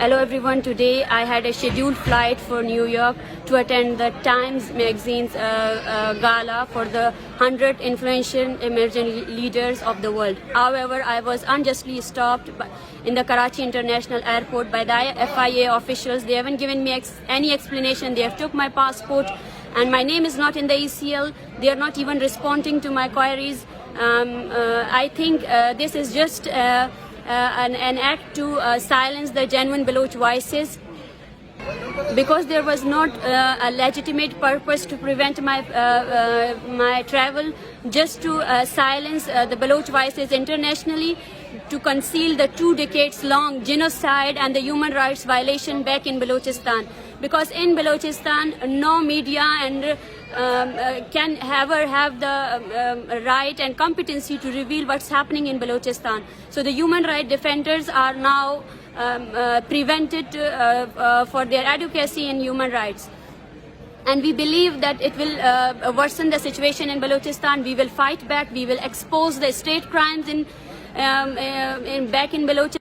Hello everyone, today I had a scheduled flight for New York to attend the Times magazine's gala for the 100 influential emerging leaders of the world. However, I was unjustly stopped in the Karachi International Airport by the FIA officials. They haven't given me any explanation. They have took my passport and my name is not in the ECL. They are not even responding to my queries. I think this is just an act to silence the genuine Baloch voices, because there was not a legitimate purpose to prevent my travel, just to silence the Baloch voices internationally, to conceal the 2 decades long genocide and the human rights violation back in Balochistan. Because in Balochistan, no media and can ever have the right and competency to reveal what's happening in Balochistan. So the human rights defenders are now prevented for their advocacy in human rights. And we believe that it will worsen the situation in Balochistan. We will fight back. We will expose the state crimes back in Balochistan.